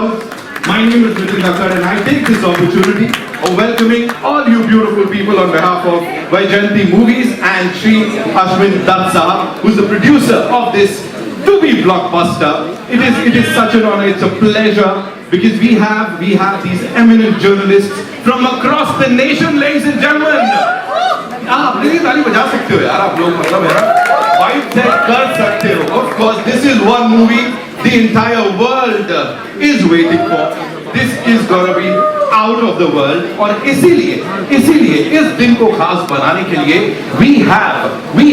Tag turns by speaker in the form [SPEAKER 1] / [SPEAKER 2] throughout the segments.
[SPEAKER 1] applause. My name is Deepika and I take this opportunity of welcoming all you beautiful people on behalf of Vaijayanti Movies and Shri Ashwin Dutt Sahab, who's the producer of this to-be blockbuster. It is such an honor, it's a pleasure, because we have these eminent journalists from across the nation, ladies and gentlemen. Please ताली बजा सकते हो यार आप लोग, मतलब है ना, वाइब सेट कर सकते हो. Of course, this is one movie the entire world is waiting for. This is gonna be out of the world. और इसीलिए इस दिन को खास बनाने के लिए we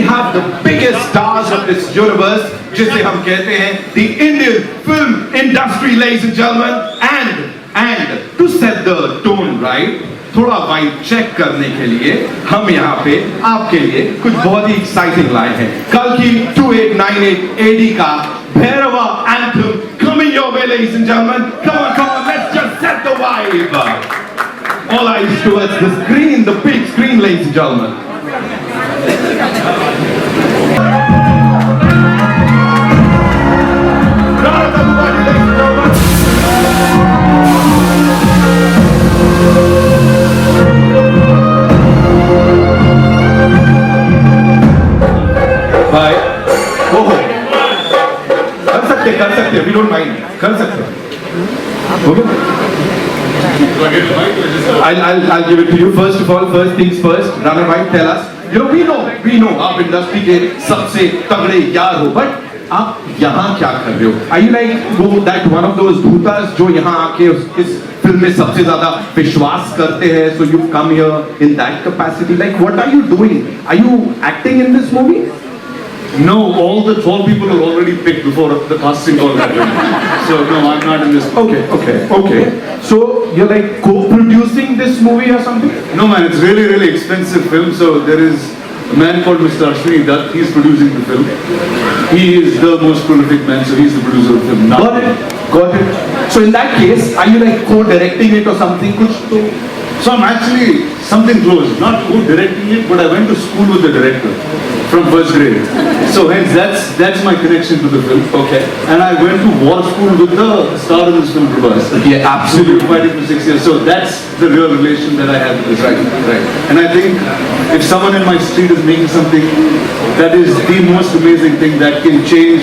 [SPEAKER 1] have the biggest stars of this universe, जिसे हम कहते हैं the Indian film industry, ladies and gentlemen, and to set the tone right, थोड़ा वाइब चेक करने के लिए हम यहाँ पे आपके लिए कुछ बहुत ही एक्साइटिंग लाए हैं. कल्कि 2898 AD का Bhairahawa anthem coming your way, ladies and gentlemen. Come on, let's just set the vibe. All eyes towards the screen, the big screen, ladies and gentlemen. कर सकते हैं, we don't mind, कर सकते हैं. Okay? I'll give it to you. First of all, first things first. Rana bhai, tell us. We know आप industry के सबसे तगड़े यार हो, but आप यहाँ क्या कर रहे हो? Are you like that one of those bhutas जो यहाँ आके इस फिल्म में सबसे ज़्यादा विश्वास करते हैं? So you've come here in that capacity. Like, what are you doing? Are you acting in this movie?
[SPEAKER 2] No, all the 12 people are already picked before the casting call happened. So no, I'm not in this.
[SPEAKER 1] Okay. So you're like co-producing this movie or something?
[SPEAKER 2] No man, it's really expensive film. So there is a man called Mr. Ashwin Dutt. He's producing the film. He is the most prolific man, so he's the producer of the film.
[SPEAKER 1] Got it. So in that case, are you like co-directing it or something?
[SPEAKER 2] So I'm actually something close, not co-directing it, but I went to school with the director from first grade. So hence that's my connection to the film.
[SPEAKER 1] Okay.
[SPEAKER 2] And I went to war school with the star of this film, Prabhas.
[SPEAKER 1] Yeah, absolutely.
[SPEAKER 2] We've been fighting for 6 years. So that's the real relation that I have with this film.
[SPEAKER 1] Right.
[SPEAKER 2] And I think if someone in my street is making something that is the most amazing thing that can change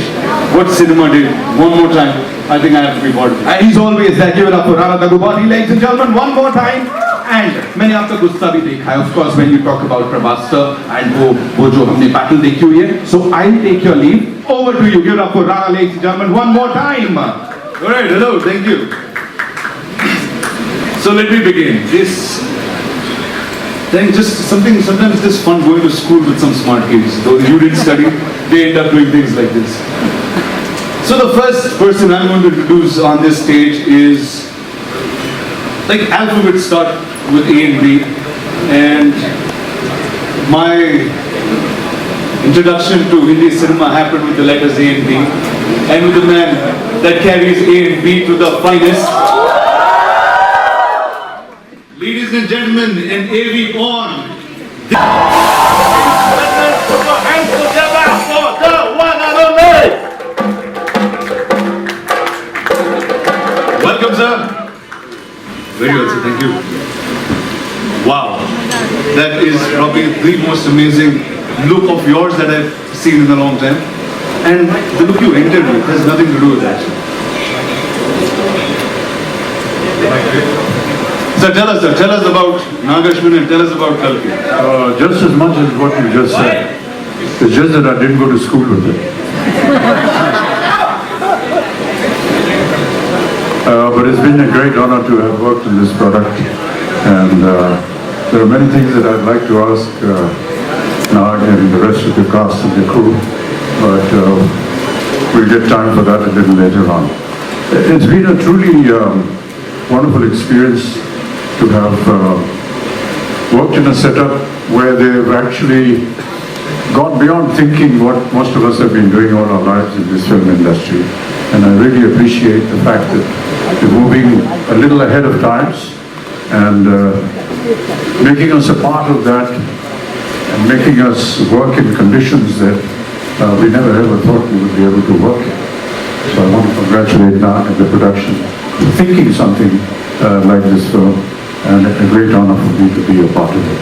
[SPEAKER 2] what cinema did one more time, I think I have to be part of it.
[SPEAKER 1] And he's always there. Give it up for Rana, ladies and gentlemen, one more time. And मैंने आपका गुस्सा भी देखा है, of course, when you talk about Prabhas sir and वो जो हमने battle देखी हुई है. So I'll take your leave. Over to you. Give it up for Rana, ladies and gentlemen, one more time.
[SPEAKER 2] All right, hello, thank you. So let me begin. Sometimes it's just fun going to school with some smart kids. Though you didn't study, they end up doing things like this. So the first person I'm going to introduce on this stage is, like, alphabets start with A and B, and my introduction to Hindi cinema happened with the letters A and B, and with the man that carries A and B to the finest. Ladies and gentlemen, in AV on. Put your hands together for the one and only. Welcome, sir. Very well, sir. Thank you. Wow, that is probably the most amazing look of yours that I've seen in a long time. And the look you entered with has nothing to do with that. Sir, tell us about Nagashwin and tell us about Kalki.
[SPEAKER 3] Just as much as what you just said. It's just that I didn't go to school with it. But it's been a great honor to have worked in this product, and there are many things that I'd like to ask Nag and the rest of the cast and the crew, but we'll get time for that a little later on. It's been a truly wonderful experience to have worked in a setup where they've actually gone beyond thinking what most of us have been doing all our lives in this film industry. And I really appreciate the fact that they're moving a little ahead of times and making us a part of that and making us work in conditions that we never ever thought we would be able to work in. So I want to congratulate Nag and the production thinking something like this film, and a great honor for me to be a part of it.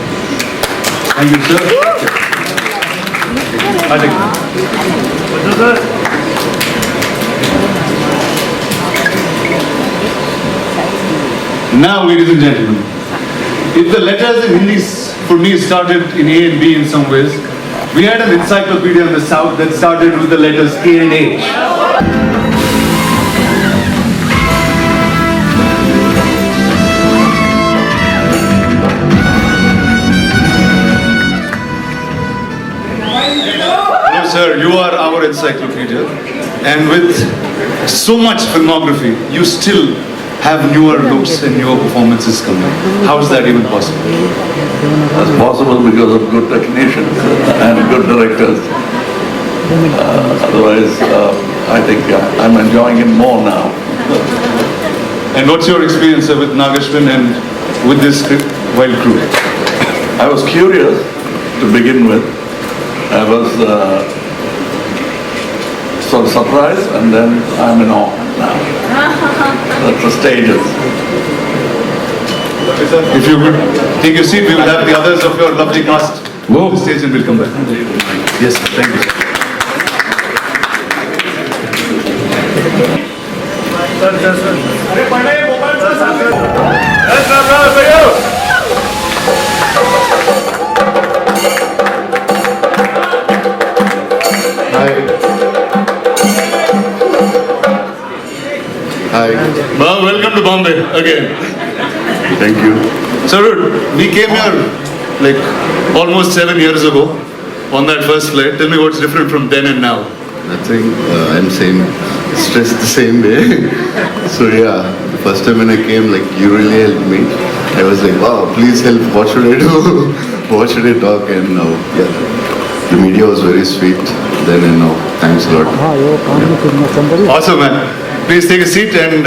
[SPEAKER 2] Thank you, sir. I think. Now, ladies and gentlemen, if the letters in Hindi for me started in A and B in some ways, we had an encyclopedia in the South that started with the letters K and H. No, sir, you are our encyclopedia, and with so much filmography, you still have newer looks and newer performances coming. How is that even possible?
[SPEAKER 4] That's possible because of good technicians and good directors. Otherwise, I think I'm enjoying it more now.
[SPEAKER 2] And what's your experience sir, with Nagashwin and with this wild crew?
[SPEAKER 4] I was curious to begin with. I was sort of surprised, and then I'm in awe now. That's the stages.
[SPEAKER 2] If you could take your seat, we will have the others of your lovely cast go to the stage and we'll come back. Yes, sir. Thank you.
[SPEAKER 4] Hi.
[SPEAKER 2] Well, welcome to Bombay again.
[SPEAKER 4] Thank you.
[SPEAKER 2] So, we came here like almost 7 years ago on that first flight. Tell me what's different from then and now.
[SPEAKER 5] Nothing. I'm stressed the same way. So yeah, the first time when I came, like you really helped me. I was like, wow, please help. What should I do? What should I talk? And now, yeah, the media was very sweet then and now. Thanks a lot.
[SPEAKER 2] Awesome, man. Please take a seat and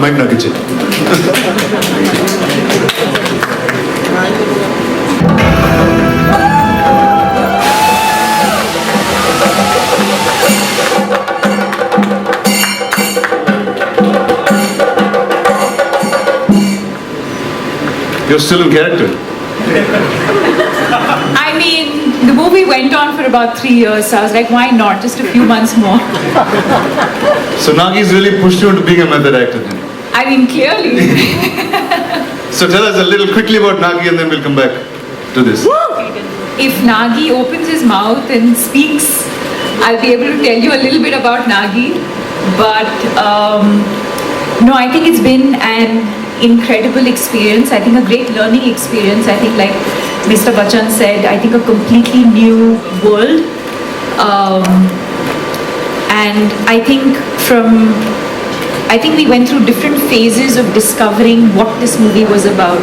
[SPEAKER 2] mic na kiche. You're still in character.
[SPEAKER 6] I mean, the movie went on for about 3 years, so I was like, why not? Just a few months more.
[SPEAKER 2] So Nagi's really pushed you into being a method actor then.
[SPEAKER 6] I mean, clearly.
[SPEAKER 2] So tell us a little quickly about Nagi and then we'll come back to this.
[SPEAKER 6] If Nagi opens his mouth and speaks, I'll be able to tell you a little bit about Nagi. But no, I think it's been an incredible experience. I think a great learning experience. I think like Mr. Bachchan said, I think a completely new world. And I think we went through different phases of discovering what this movie was about.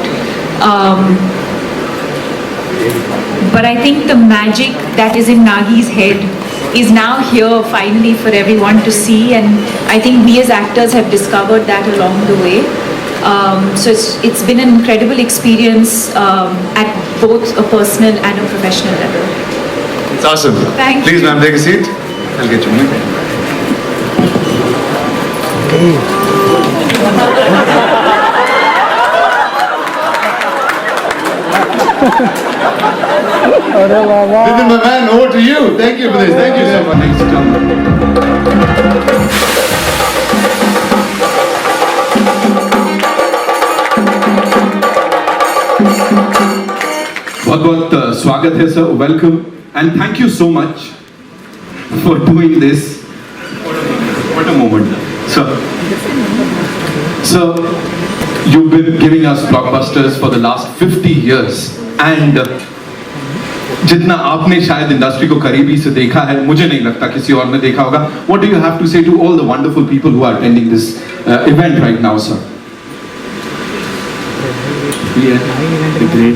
[SPEAKER 6] But I think the magic that is in Nagi's head is now here finally for everyone to see, and I think we as actors have discovered that along the way. So it's been an incredible experience at both a personal and a professional level.
[SPEAKER 2] It's awesome.
[SPEAKER 6] Thank
[SPEAKER 2] Please,
[SPEAKER 6] you.
[SPEAKER 2] ma'am, take a seat. I'll get you a mic. Nitin, my man, over to you. Thank you for this. Thank you so much. Thanks, gentlemen.
[SPEAKER 1] बहुत बहुत स्वागत है sir, welcome and thank you so much for doing this. What a moment. So you've been giving us blockbusters for the last 50 years and जितना आपने शायद industry को करीबी से देखा है, मुझे नहीं लगता किसी और ने देखा होगा. What do you have to say to all the wonderful people who are attending this event right now, sir?
[SPEAKER 3] The great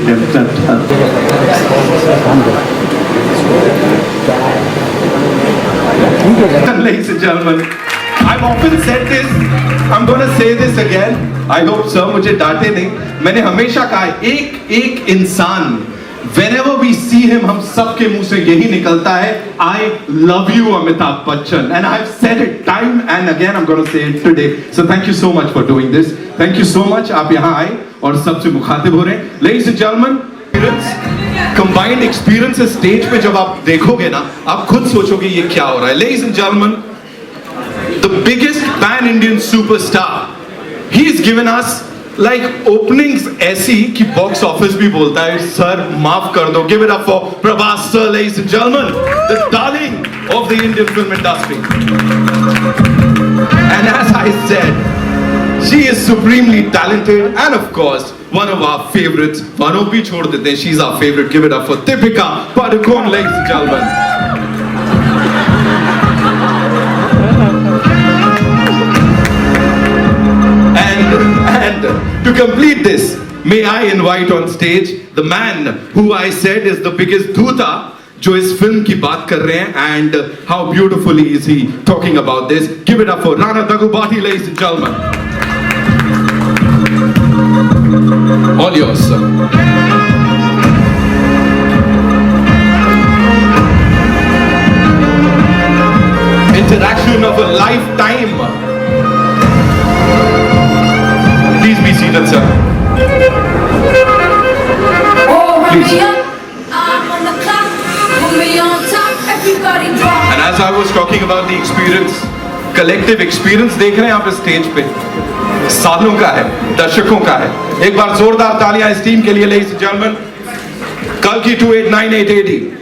[SPEAKER 1] Ladies and gentlemen, I've often said this, I'm going to say this again. I hope sir मुझे डांटे नहीं. मैंने हमेशा कहा एक इंसान whenever we see him, हम सबके मुंह से यही निकलता है, I love you, Amitabh Bachchan. And I've said it time and again, I'm going to say it today. So thank you so much for doing this. Thank you so much. आप यहाँ आए और सबसे मुखातिब हो रहे हैं. Ladies and gentlemen, combined experiences stage पे जब आप देखोगे ना, आप खुद सोचोगे ये क्या हो रहा है. Ladies and gentlemen, the biggest pan-Indian superstar. He's given us like openings ऐसी कि box office भी बोलता है, sir माफ कर दो. Give it up for Prabhas sir, ladies and gentlemen, the darling of the Indian film industry. And as I said, she is supremely talented and of course one of our favorites. Vano bhi chhod dete hain, she's our favorite. Give it up for Deepika, ladies and gentlemen. And to complete this, may I invite on stage the man who I said is the biggest dhuta जो इस film की बात कर रहे हैं, and how beautifully is he talking about this. Give it up for Rana, ladies and gentlemen. All yours, sir. Interaction of a lifetime. Please be seated, sir. Please. And as I was talking about the experience, collective experience देख रहे हैं आप इस stage पे, सालों का है, दशकों का है. एक बार जोरदार तालियां इस टीम के लिए, ladies and gentlemen. Kalki 289880.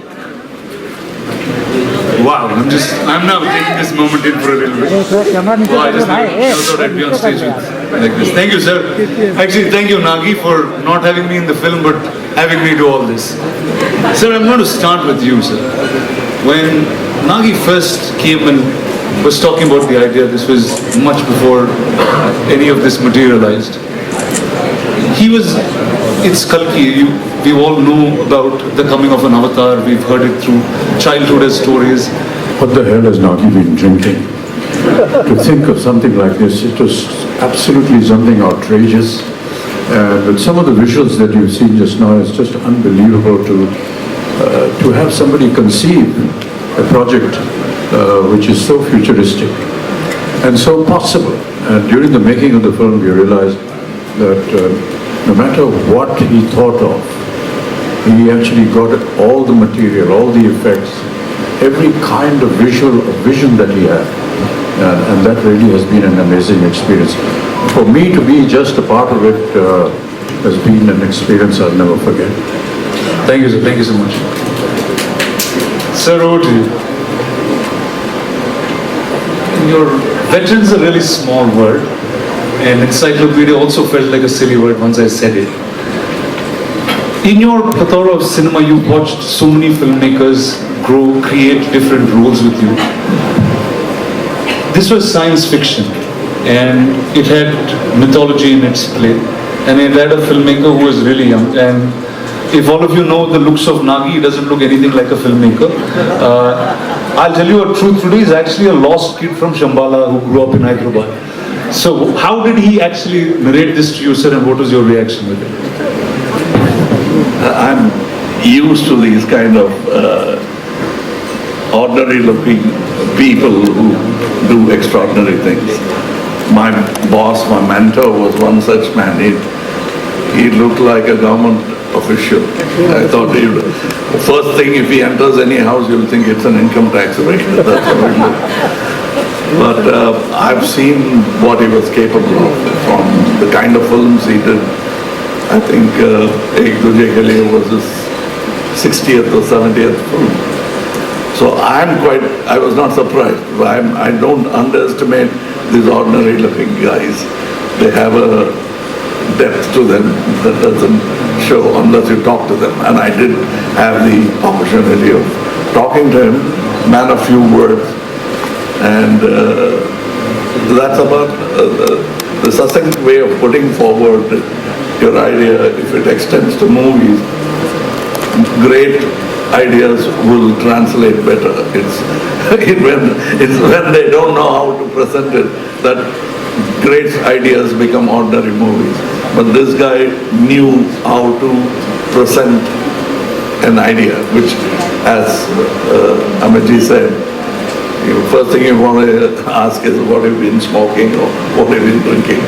[SPEAKER 2] Wow, I'm now taking this moment in for a little bit. Wow, I just never thought I'd be on stage like this. Thank you, sir. Actually, thank you, Nagi, for not having me in the film, but having me do all this. Sir, I'm going to start with you, sir. When Nagi first came and was talking about the idea, this was much before any of this materialized. It's Kalki. We all know about the coming of an avatar. We've heard it through childhood as stories.
[SPEAKER 3] What the hell has Nagi been drinking? To think of something like this, it was absolutely something outrageous. And with some of the visuals that you've seen just now, it's just unbelievable to have somebody conceive a project which is so futuristic and so possible. And during the making of the film, we realized that no matter what he thought of, he actually got all the material, all the effects, every kind of vision that he had. And that really has been an amazing experience. For me to be just a part of it has been an experience I'll never forget.
[SPEAKER 2] Thank you, sir. Thank you so much. Sir, over to you. Your veteran's a really small word, and encyclopedia also felt like a silly word once I said it. In your plethora of cinema, you've watched so many filmmakers grow, create different roles with you. This was science fiction, and it had mythology in its play, and it had a filmmaker who was really young. And if all of you know the looks of Nagi, he doesn't look anything like a filmmaker. I'll tell you a truth today, he's actually a lost kid from Shambhala who grew up in Hyderabad. So how did he actually narrate this to you, sir, and what was your reaction with it?
[SPEAKER 4] I'm used to these kind of ordinary looking people who do extraordinary things. My boss, my mentor was one such man. He looked like a government official. I thought the first thing, if he enters any house, you'll think it's an income tax evasion. That's how he looked. But I've seen what he was capable of from the kind of films he did. I think Ek Duje Ke Liye was his 60th or 70th film. So I was not surprised. I don't underestimate these ordinary looking guys. They have a depth to them that doesn't show unless you talk to them. And I did have the opportunity of talking to him, man of few words. And that's about the succinct way of putting forward your idea. If it extends to movies, great ideas will translate better. It's when they don't know how to present it that great ideas become ordinary movies. But this guy knew how to present an idea, which, as Amitji said, first thing you want to ask is what have you been smoking or what have you been drinking.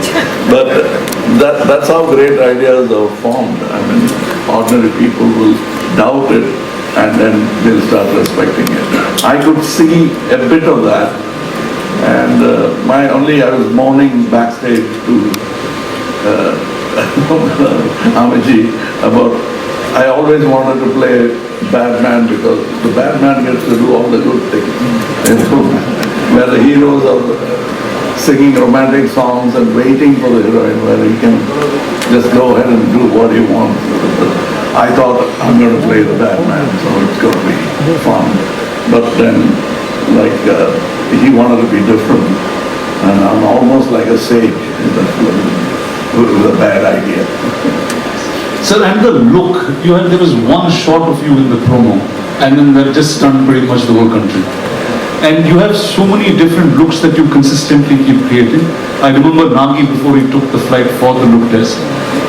[SPEAKER 4] But that's how great ideas are formed. I mean, ordinary people will doubt it and then they'll start respecting it. I could see a bit of that. And I was moaning backstage to Amiji about, I always wanted to play bad man because the bad man gets to do all the good things. Where the heroes are singing romantic songs and waiting for the heroine, where he can just go ahead and do what he wants. I thought I'm going to play the bad man, so it's going to be fun. But then, he wanted to be different, and I'm almost like a sage in that film with a bad idea.
[SPEAKER 2] Sir, and the look, there was one shot of you in the promo, and then that just stunned pretty much the whole country. And you have so many different looks that you consistently keep creating. I remember Nagi, before he took the flight for the look test,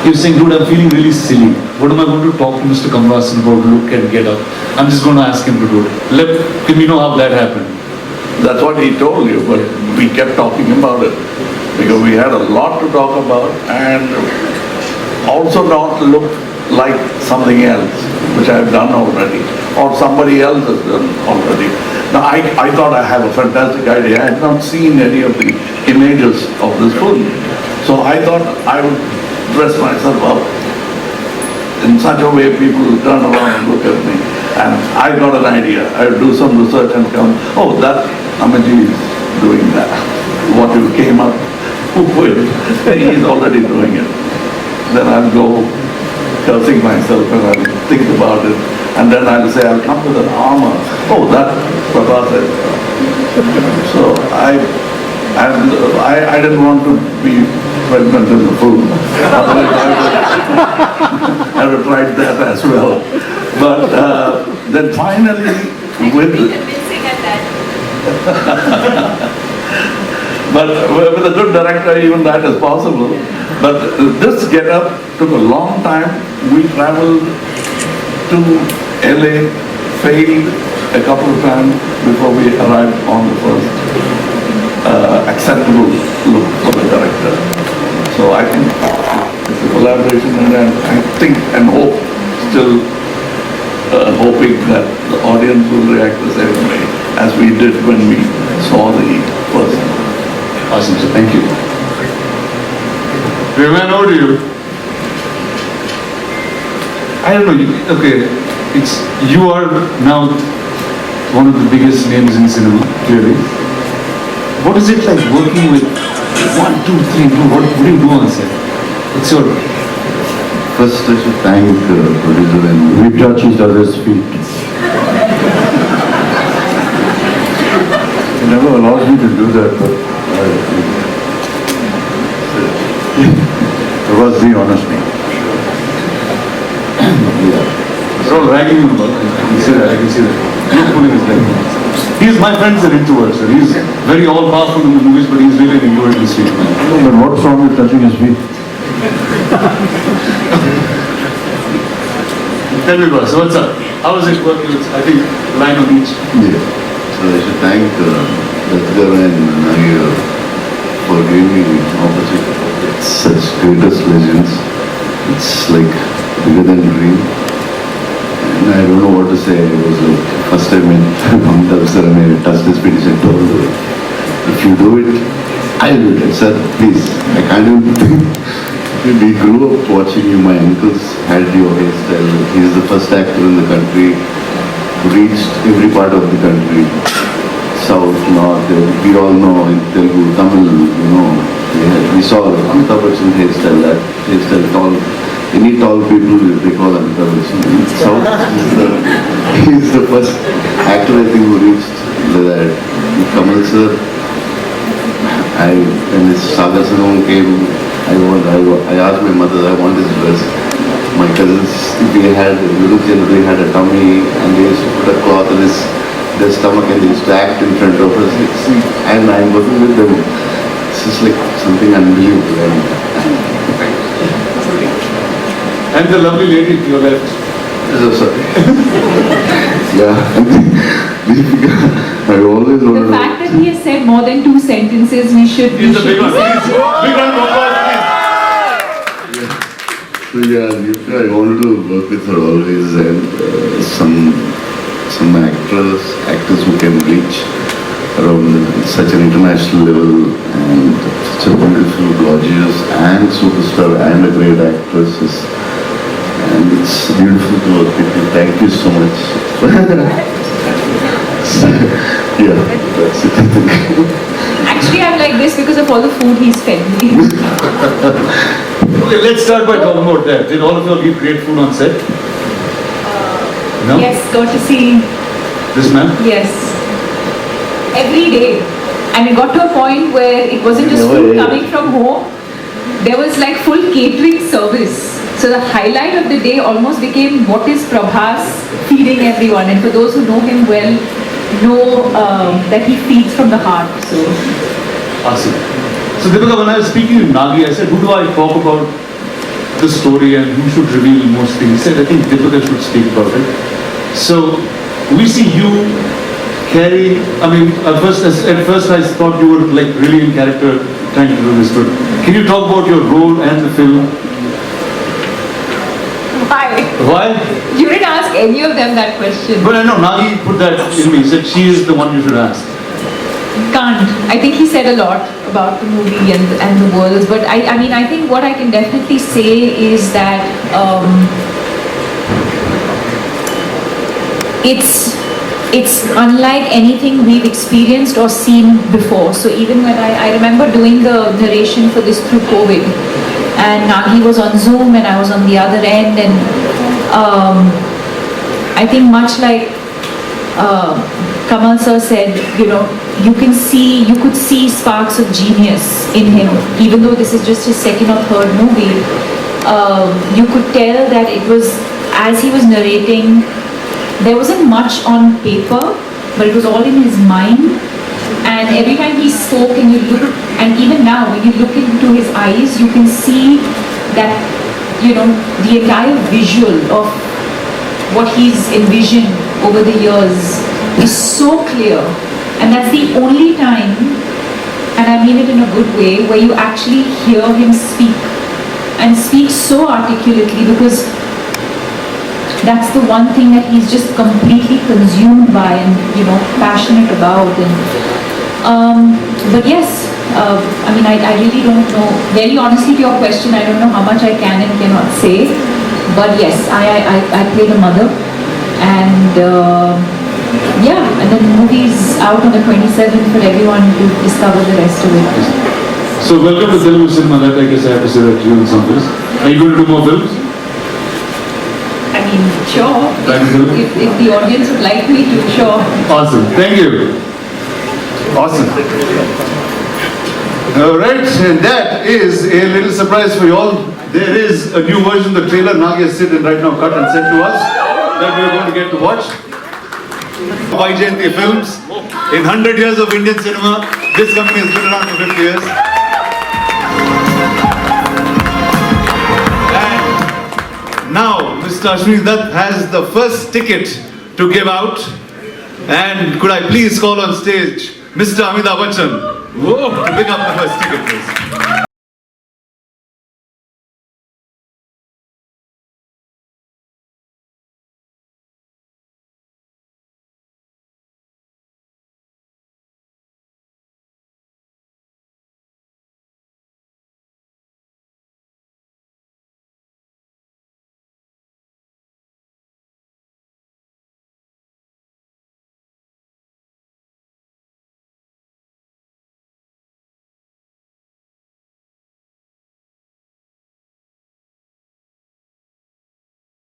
[SPEAKER 2] he was saying, dude, I'm feeling really silly. What am I going to talk to Mr. Kamal about look and get up? I'm just going to ask him to do it. Can we know how that happened?
[SPEAKER 4] That's what he told you, but we kept talking about it because we had a lot to talk about and also not look like something else, which I've done already, or somebody else has done already. Now, I thought I have a fantastic idea. I had not seen any of the images of this film. So I thought I would dress myself up in such a way people will turn around and look at me. And I got an idea. I would do some research and come, oh, that Amiji is doing that. What you came up with, he's already doing it. Then I'll go cursing myself and I'll think about it. And then I'll say, I'll come with an armor. Oh, that Prabhas said. So I didn't want to be pregnant in the film. Otherwise I would have tried that as well. But then finally, but with a good director, even that is possible. But this get-up took a long time. We traveled to LA, failed a couple of times before we arrived on the first acceptable look for the director. So I think it's a collaboration, and I think and hope, still hoping that the audience will react the same way as we did when we saw the first.
[SPEAKER 2] Awesome, sir. Thank you. Rana, over to you. I don't know. You are now one of the biggest names in cinema, clearly. What is it like working with 1, 2, 3, 2? What do you do on set? What's your...
[SPEAKER 3] First, I should thank producer and we touch each other's feet. He never allows me to do that, but it was the honest thing.
[SPEAKER 2] It's all ragging him about it. I can see that. He's pulling his leg. He's my friend's an introvert, sir. He's very all-powerful in the movies, but he's really an introvert in the street, man.
[SPEAKER 3] No, but what's wrong with touching his feet?
[SPEAKER 2] Tell me, boss, what's up? How is it working? I think line on each.
[SPEAKER 3] Yeah. So I should thank Deepika and Nagi for giving me the opportunity. It's such greatest legends. It's like bigger than a dream. And I don't know what to say. It was like first time in Amitabh sir and I touched his feet. He said, don't do it. If you do it, I'll do it. Sir, please. I can't even think. We grew up watching you. My uncles had your hairstyle. He is the first actor in the country who reached every part of the country. South, North, we all know in Telugu, Tamil, we saw Amitabh Bachchan's hairstyle, that hairstyle, tall, any tall people, they call Amitabh Bachchan. In South, he's the first actor I think who reached that. Kamal sir, when his Saga Singham came, I asked my mother, I want his dress. My cousins, they had a tummy and they used to put a cloth on their stomach and they used to act in front of us. And I'm working with them. It's just like something unbelievable.
[SPEAKER 2] And the lovely lady to your left.
[SPEAKER 5] So sorry. Yeah. Deepika, I always
[SPEAKER 6] The
[SPEAKER 5] wanted
[SPEAKER 6] fact that he has said more than 2 sentences, we should
[SPEAKER 2] It's a big
[SPEAKER 6] be
[SPEAKER 2] one.
[SPEAKER 6] saying-
[SPEAKER 2] Please, big round of applause, please.
[SPEAKER 5] So yeah, Deepika, I wanted to work with her always, and some actors who can reach around such an international level, and such a beautiful, gorgeous, and superstar, and a great actress. And it's beautiful to work with you. Thank you so much. So, yeah, that's it. I think.
[SPEAKER 6] Actually, I'm like this because of all the food he's fed me.
[SPEAKER 2] Okay, let's start by talking about that. Did all of you all eat great food on set? No?
[SPEAKER 6] Yes, got to see,
[SPEAKER 2] This man?
[SPEAKER 6] yes. Every day. And it got to a point where it wasn't just food coming from home. There was like full catering service. So the highlight of the day almost became what is Prabhas feeding everyone. And for those who know him well, know that he feeds from the heart. So
[SPEAKER 2] Awesome. So Deepika, when I was speaking to Nagi, I said, who do I talk about the story and who should reveal most things? He said, I think Deepika should speak about it. So we see you carry, I mean, at first I thought you were like really in character trying to do this, but can you talk about your role and the film?
[SPEAKER 6] why?
[SPEAKER 2] Why?
[SPEAKER 6] You didn't ask any of them that question.
[SPEAKER 2] But I know Nagi put that in me. He said she is the one you should ask.
[SPEAKER 6] Can't. I think he said a lot about the movie and the worlds, but I mean, I think what I can definitely say is that it's unlike anything we've experienced or seen before. So even when I remember doing the narration for this through COVID, and Nagi was on Zoom and I was on the other end, and I think much like Kamal sir said, you know, you could see sparks of genius in him, even though this is just his second or third movie. You could tell that it was, as he was narrating, there wasn't much on paper, but it was all in his mind. And every time he spoke and you look, and even now when you look into his eyes, you can see that, you know, the entire visual of what he's envisioned over the years is so clear. And that's the only time, and I mean it in a good way, where you actually hear him speak, and speak so articulately, because that's the one thing that he's just completely consumed by and, you know, passionate about. And but yes, I mean, I really don't know, very honestly to your question, I don't know how much I can and cannot say, but yes, I play the mother, and yeah, and then the movie's out on the 27th for everyone to discover the rest of it.
[SPEAKER 2] So welcome to Telugu cinema. That I guess I have to say that to you in some ways. Are you going to do more films?
[SPEAKER 6] I mean, sure, if the audience would like me to, sure.
[SPEAKER 2] Awesome. Thank you. Awesome. All right, and that is a little surprise for you all. There is a new version of the trailer Nagi has sitting right now, cut and sent to us, that we're going to get to watch. Vaijayanti Films. In 100 years of Indian cinema, this company has been around for 50 years. And now, Mr. Ashwini Dutt has the first ticket to give out. And could I please call on stage Mr. Amitabh Bachchan? Whoa, to pick up the first ticket, please.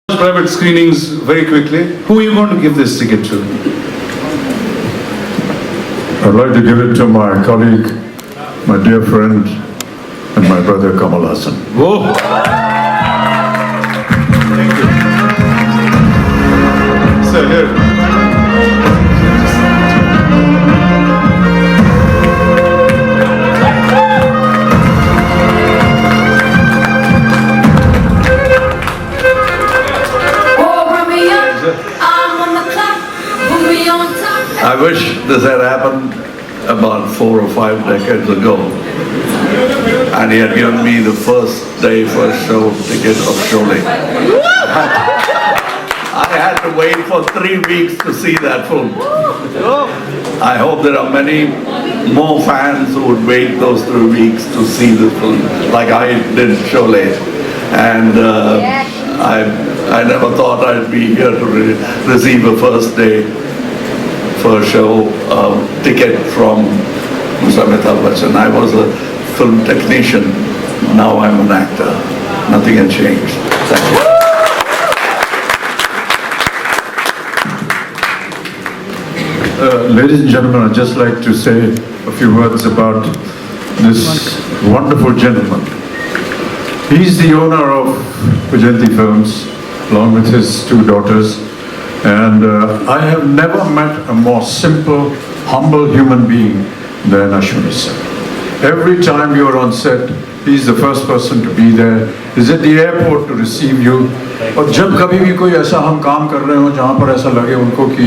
[SPEAKER 2] Private screenings very quickly. Who are you going to give this ticket to?
[SPEAKER 3] I'd like to give it to my colleague, my dear friend, and my brother Kamal Hassan.
[SPEAKER 2] Whoa! Thank you. Sir, here.
[SPEAKER 7] Oh,
[SPEAKER 4] this had happened about 4 or 5 decades ago. And he had given me the first show ticket of Sholay. I had to wait for 3 weeks to see that film. I hope there are many more fans who would wait those 3 weeks to see the film, like I did Sholay. And I never thought I'd be here to receive a first day show ticket from Mr. Amitabh Bachchan. I was a film technician, now I'm an actor. Nothing has changed. Thank you.
[SPEAKER 3] Ladies and gentlemen, I'd just like to say a few words about this wonderful gentleman. He's the owner of Vajanti Films, along with his 2 daughters. And I have never met a more simple, humble human being than Ashwini sir. Every time you are on set, he's the first person to be there. He's at the airport to receive you. और जब कभी भी कोई ऐसा हम काम कर रहे हो जहाँ पर ऐसा लगे उनको कि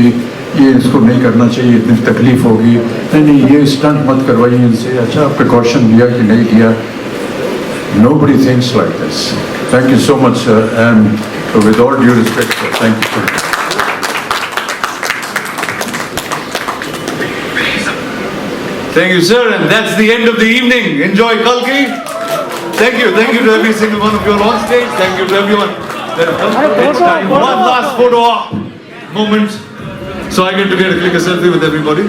[SPEAKER 3] ये इसको नहीं करना चाहिए, इतनी तकलीफ होगी, नहीं ये स्टंट मत करवाइए इनसे, अच्छा प्रिकॉशन लिया कि नहीं लिया. Nobody thinks like this. Thank you so much, sir, and with all due respect, sir, thank you so much.
[SPEAKER 2] Thank you, sir, and that's the end of the evening. Enjoy Kalki. Thank you to every single one of you on stage. Thank you to everyone. It's time. One last photo op moment, so I get to click a selfie with everybody.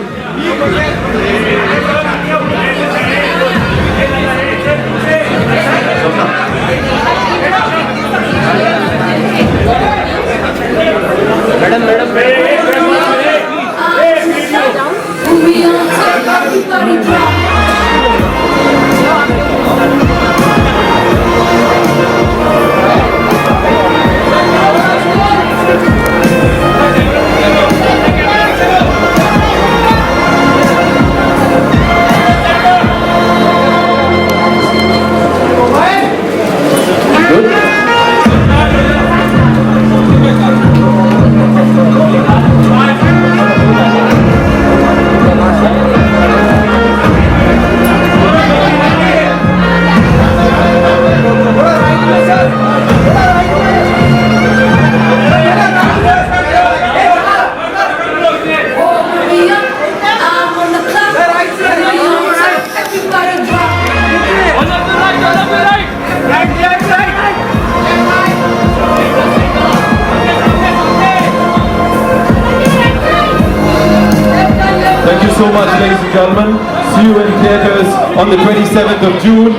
[SPEAKER 1] So much, ladies and gentlemen. See you in theaters on the 27th of June.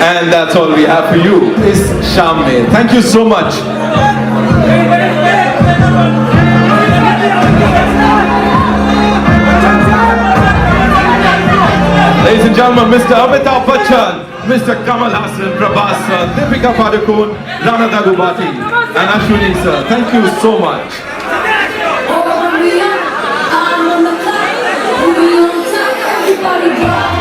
[SPEAKER 1] And that's all we have for you. Is Sham Mein. Thank you so much. Ladies and gentlemen, Mr. Amitabh Bachchan, Mr. Kamal, Prabhas, Deepika Rana and Ashwini sir. Thank you so much.
[SPEAKER 7] I'm on the clock, we on top, everybody drop.